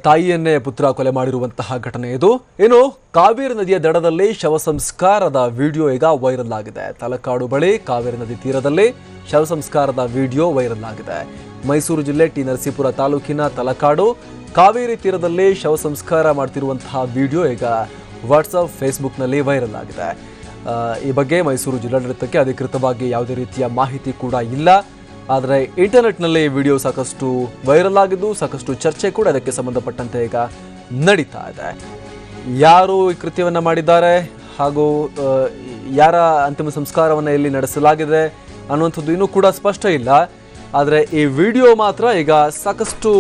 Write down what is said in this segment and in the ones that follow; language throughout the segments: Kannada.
ತಾಯಿಯನ್ನೇ ಪುತ್ರ ಕೊಲೆ ಮಾಡಿರುವಂತಹ ಘಟನೆ ಇದು. ಇನ್ನು ಕಾವೇರಿ ನದಿಯ ದಡದಲ್ಲಿ ಶವ ಸಂಸ್ಕಾರದ ವಿಡಿಯೋ ಈಗ ವೈರಲ್ ಆಗಿದೆ. ತಲಕಾಡು ಬಳಿ ಕಾವೇರಿ ನದಿ ತೀರದಲ್ಲಿ ಶವ ಸಂಸ್ಕಾರದ ವಿಡಿಯೋ ವೈರಲ್ ಆಗಿದೆ. ಮೈಸೂರು ಜಿಲ್ಲೆ ಟಿ ನರಸೀಪುರ ತಾಲೂಕಿನ ತಲಕಾಡು ಕಾವೇರಿ ತೀರದಲ್ಲಿ ಶವ ಸಂಸ್ಕಾರ ಮಾಡ್ತಿರುವಂತಹ ವಿಡಿಯೋ ಈಗ ವಾಟ್ಸಪ್ ಫೇಸ್ಬುಕ್ನಲ್ಲಿ ವೈರಲ್ ಆಗಿದೆ. ಈ ಬಗ್ಗೆ ಮೈಸೂರು ಜಿಲ್ಲಾಡಳಿತಕ್ಕೆ ಅಧಿಕೃತವಾಗಿ ಯಾವುದೇ ರೀತಿಯ ಮಾಹಿತಿ ಕೂಡ ಇಲ್ಲ. ಆದರೆ ಇಂಟರ್ನೆಟ್ನಲ್ಲಿ ವಿಡಿಯೋ ಸಾಕಷ್ಟು ವೈರಲ್ ಆಗಿದ್ದು ಸಾಕಷ್ಟು ಚರ್ಚೆ ಕೂಡ ಇದಕ್ಕೆ ಸಂಬಂಧಪಟ್ಟಂತೆ ಈಗ ನಡೀತಾ ಇದೆ. ಯಾರು ಈ ಕೃತ್ಯವನ್ನು ಮಾಡಿದ್ದಾರೆ ಹಾಗೂ ಯಾರ ಅಂತಿಮ ಸಂಸ್ಕಾರವನ್ನು ಎಲ್ಲಿ ನಡೆಸಲಾಗಿದೆ ಅನ್ನುವಂಥದ್ದು ಇನ್ನೂ ಕೂಡ ಸ್ಪಷ್ಟ ಇಲ್ಲ. ಆದರೆ ಈ ವಿಡಿಯೋ ಮಾತ್ರ ಈಗ ಸಾಕಷ್ಟು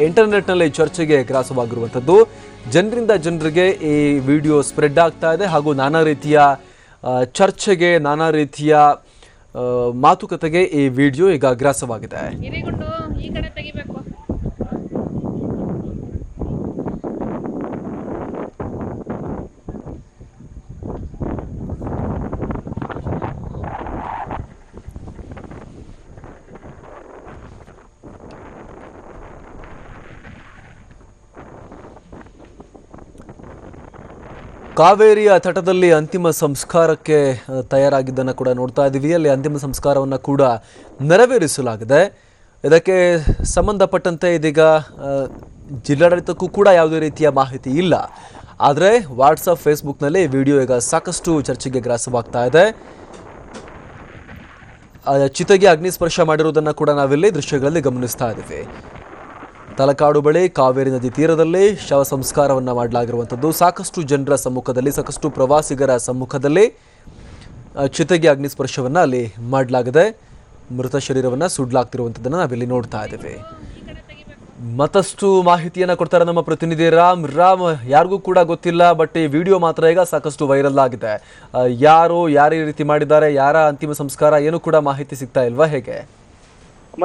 ಇಂಟರ್ನೆಟ್ನಲ್ಲಿ ಚರ್ಚೆಗೆ ಗ್ರಾಸವಾಗಿರುವಂಥದ್ದು. ಜನರಿಂದ ಜನರಿಗೆ ಈ ವಿಡಿಯೋ ಸ್ಪ್ರೆಡ್ ಆಗ್ತಾ ಇದೆ ಹಾಗೂ ನಾನಾ ರೀತಿಯ ಚರ್ಚೆಗೆ ನಾನಾ ರೀತಿಯ ಮಾತುಕತೆಗೆ ಈ ವಿಡಿಯೋ ಈಗ ಗ್ರಾಸವಾಗಿದೆ. ಕಾವೇರಿಯ ತಟದಲ್ಲಿ ಅಂತಿಮ ಸಂಸ್ಕಾರಕ್ಕೆ ತಯಾರಾಗಿದ್ದನ್ನು ಕೂಡ ನೋಡ್ತಾ ಇದ್ದೀವಿ. ಅಲ್ಲಿ ಅಂತಿಮ ಸಂಸ್ಕಾರವನ್ನು ಕೂಡ ನೆರವೇರಿಸಲಾಗಿದೆ. ಇದಕ್ಕೆ ಸಂಬಂಧಪಟ್ಟಂತೆ ಇದೀಗ ಜಿಲ್ಲಾಡಳಿತಕ್ಕೂ ಕೂಡ ಯಾವುದೇ ರೀತಿಯ ಮಾಹಿತಿ ಇಲ್ಲ. ಆದರೆ ವಾಟ್ಸಪ್ ಫೇಸ್ಬುಕ್ನಲ್ಲಿ ವಿಡಿಯೋ ಈಗ ಸಾಕಷ್ಟು ಚರ್ಚೆಗೆ ಗ್ರಾಸವಾಗ್ತಾ ಇದೆ. ಚಿತೆಗೆ ಅಗ್ನಿಸ್ಪರ್ಶ ಮಾಡಿರುವುದನ್ನು ಕೂಡ ನಾವಿಲ್ಲಿ ದೃಶ್ಯಗಳಲ್ಲಿ ಗಮನಿಸ್ತಾ ಇದ್ದೀವಿ. ತಲಕಾಡು ಬಳಿ ಕಾವೇರಿ ನದಿ ತೀರದಲ್ಲಿ ಶವ ಸಂಸ್ಕಾರವನ್ನು ಮಾಡಲಾಗಿರುವಂಥದ್ದು. ಸಾಕಷ್ಟು ಜನರ ಸಮ್ಮುಖದಲ್ಲಿ ಸಾಕಷ್ಟು ಪ್ರವಾಸಿಗರ ಸಮ್ಮುಖದಲ್ಲಿ ಚಿತೆಗೆ ಅಗ್ನಿಸ್ಪರ್ಶವನ್ನು ಅಲ್ಲಿ ಮಾಡಲಾಗಿದೆ. ಮೃತ ಶರೀರವನ್ನು ಸುಡ್ಲಾಗ್ತಿರುವಂಥದ್ದನ್ನು ನಾವಿಲ್ಲಿ ನೋಡ್ತಾ ಇದ್ದೀವಿ. ಮತ್ತಷ್ಟು ಮಾಹಿತಿಯನ್ನು ಕೊಡ್ತಾರೆ ನಮ್ಮ ಪ್ರತಿನಿಧಿ ರಾಮ್. ಯಾರಿಗೂ ಕೂಡ ಗೊತ್ತಿಲ್ಲ, ಬಟ್ ಈ ವಿಡಿಯೋ ಮಾತ್ರ ಈಗ ಸಾಕಷ್ಟು ವೈರಲ್ ಆಗಿದೆ. ಯಾರು ಈ ರೀತಿ ಮಾಡಿದ್ದಾರೆ, ಯಾರ ಅಂತಿಮ ಸಂಸ್ಕಾರ ಏನು ಕೂಡ ಮಾಹಿತಿ ಸಿಗ್ತಾ ಇಲ್ವಾ, ಹೇಗೆ?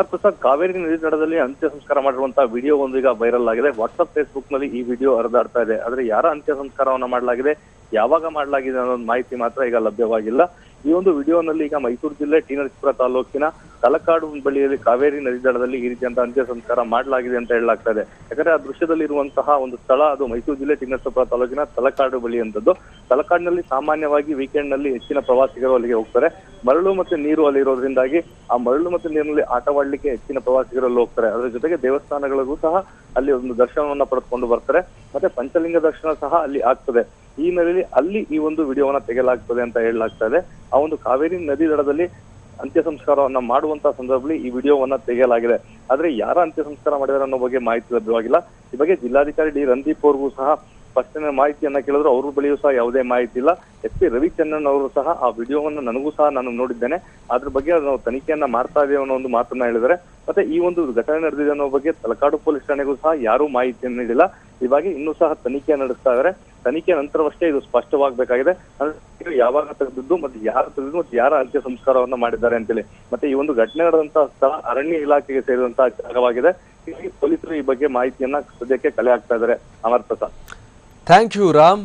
ಪ್ರಸಾದ್, ಕಾವೇರಿ ನದಿ ದಡದಲ್ಲಿ ಅಂತ್ಯ ಸಂಸ್ಕಾರ ಮಾಡಿರುವಂತಹ ವಿಡಿಯೋ ಒಂದು ಈಗ ವೈರಲ್ ಆಗಿದೆ. ವಾಟ್ಸ್ಆಪ್ ಫೇಸ್ಬುಕ್ ನಲ್ಲಿ ಈ ವಿಡಿಯೋ ಹರಿದಾಡ್ತಾ ಇದೆ. ಆದ್ರೆ ಯಾರ ಅಂತ್ಯ ಸಂಸ್ಕಾರವನ್ನ ಮಾಡಲಾಗಿದೆ, ಯಾವಾಗ ಮಾಡಲಾಗಿದೆ ಅನ್ನೋ ಮಾಹಿತಿ ಮಾತ್ರ ಈಗ ಲಭ್ಯವಾಗಿಲ್ಲ. ಈ ಒಂದು ವಿಡಿಯೋನಲ್ಲಿ ಈಗ ಮೈಸೂರು ಜಿಲ್ಲೆ ಟಿ ನರಸೀಪುರ ತಾಲೂಕಿನ ತಲಕಾಡು ಬಳಿಯಲ್ಲಿ ಕಾವೇರಿ ನದಿ ದಡದಲ್ಲಿ ಈ ರೀತಿಯಂತ ಅಂತ್ಯ ಸಂಸ್ಕಾರ ಮಾಡಲಾಗಿದೆ ಅಂತ ಹೇಳಲಾಗ್ತಾ ಇದೆ. ಯಾಕಂದ್ರೆ ಆ ದೃಶ್ಯದಲ್ಲಿ ಇರುವಂತಹ ಒಂದು ಸ್ಥಳ ಅದು ಮೈಸೂರು ಜಿಲ್ಲೆ ಟಿ ನರಸೀಪುರ ತಾಲೂಕಿನ ತಲಕಾಡು ಬಳಿ ಅಂತದ್ದು. ತಲಕಾಡಿನಲ್ಲಿ ಸಾಮಾನ್ಯವಾಗಿ ವೀಕೆಂಡ್ ನಲ್ಲಿ ಹೆಚ್ಚಿನ ಪ್ರವಾಸಿಗರು ಅಲ್ಲಿಗೆ ಹೋಗ್ತಾರೆ. ಮರಳು ಮತ್ತೆ ನೀರು ಅಲ್ಲಿ ಇರೋದ್ರಿಂದಾಗಿ ಆ ಮರಳು ಮತ್ತೆ ನೀರಿನಲ್ಲಿ ಆಟವಾಡ್ಲಿಕ್ಕೆ ಹೆಚ್ಚಿನ ಪ್ರವಾಸಿಗರು ಅಲ್ಲಿ ಹೋಗ್ತಾರೆ. ಅದರ ಜೊತೆಗೆ ದೇವಸ್ಥಾನಗಳಿಗೂ ಸಹ ಅಲ್ಲಿ ಒಂದು ದರ್ಶನವನ್ನ ಪಡೆದುಕೊಂಡು ಬರ್ತಾರೆ. ಮತ್ತೆ ಪಂಚಲಿಂಗ ದರ್ಶನ ಸಹ ಅಲ್ಲಿ ಆಗ್ತದೆ. ಈ ಹಿನ್ನೆಲೆಯಲ್ಲಿ ಅಲ್ಲಿ ಈ ಒಂದು ವಿಡಿಯೋವನ್ನ ತೆಗೆಯಲಾಗ್ತದೆ ಅಂತ ಹೇಳಲಾಗ್ತಾ ಇದೆ. ಆ ಒಂದು ಕಾವೇರಿ ನದಿ ದಡದಲ್ಲಿ ಅಂತ್ಯ ಸಂಸ್ಕಾರವನ್ನ ಮಾಡುವಂತಹ ಸಂದರ್ಭದಲ್ಲಿ ಈ ವಿಡಿಯೋವನ್ನ ತೆಗೆಯಲಾಗಿದೆ. ಆದ್ರೆ ಯಾರ ಅಂತ್ಯ ಸಂಸ್ಕಾರ ಮಾಡಿದಾರೆ ಅನ್ನೋ ಬಗ್ಗೆ ಮಾಹಿತಿ ಲಭ್ಯವಾಗಿಲ್ಲ. ಈ ಬಗ್ಗೆ ಜಿಲ್ಲಾಧಿಕಾರಿ ಡಿ ರಂದೀಪ್ ಅವ್ರಿಗೂ ಸಹ ಸ್ಪಷ್ಟನೆ ಮಾಹಿತಿಯನ್ನ ಕೇಳಿದ್ರು. ಅವ್ರ ಬಳಿಯೂ ಸಹ ಯಾವುದೇ ಮಾಹಿತಿ ಇಲ್ಲ. SP ರವಿಚಂದ್ರನ್ ಅವರು ಸಹ ಆ ವಿಡಿಯೋವನ್ನ ನನಗೂ ಸಹ ನಾನು ನೋಡಿದ್ದೇನೆ, ಅದ್ರ ಬಗ್ಗೆ ನಾವು ತನಿಖೆಯನ್ನ ಮಾಡ್ತಾ ಇದ್ದೇವೆ ಅನ್ನೋ ಒಂದು ಮಾತನ್ನ ಹೇಳಿದ್ದಾರೆ. ಮತ್ತೆ ಈ ಒಂದು ಘಟನೆ ನಡೆದಿದೆ ಅನ್ನೋ ಬಗ್ಗೆ ತಲಕಾಡು ಪೊಲೀಸ್ ಠಾಣೆಗೂ ಸಹ ಯಾರೂ ಮಾಹಿತಿಯನ್ನು ನೀಡಿಲ್ಲ. ಇವಾಗ ಇನ್ನೂ ಸಹ ತನಿಖೆ ನಡೆಸ್ತಾ ಇದ್ದಾರೆ. ತನಿಖೆ ನಂತರವಷ್ಟೇ ಇದು ಸ್ಪಷ್ಟವಾಗಬೇಕಾಗಿದೆ. ಯಾವಾಗ ತೆಗೆದಿದ್ದು ಮತ್ತೆ ಯಾರು ತೆಗೆದು ಮತ್ತೆ ಯಾರ ಅಂತ್ಯ ಸಂಸ್ಕಾರವನ್ನ ಮಾಡಿದ್ದಾರೆ ಅಂತೇಳಿ. ಮತ್ತೆ ಈ ಒಂದು ಘಟನೆ ನಡೆದಂತಹ ಸ್ಥಳ ಅರಣ್ಯ ಇಲಾಖೆಗೆ ಸೇರಿದಂತಹ ಜಾಗವಾಗಿದೆ. ಹೀಗಾಗಿ ಪೊಲೀಸರು ಈ ಬಗ್ಗೆ ಮಾಹಿತಿಯನ್ನ ಸದ್ಯಕ್ಕೆ ಕಲೆ ಹಾಕ್ತಾ ಇದ್ದಾರೆ. ಅಮರ್ ಪ್ರಸಾದ್. Thank you Ram.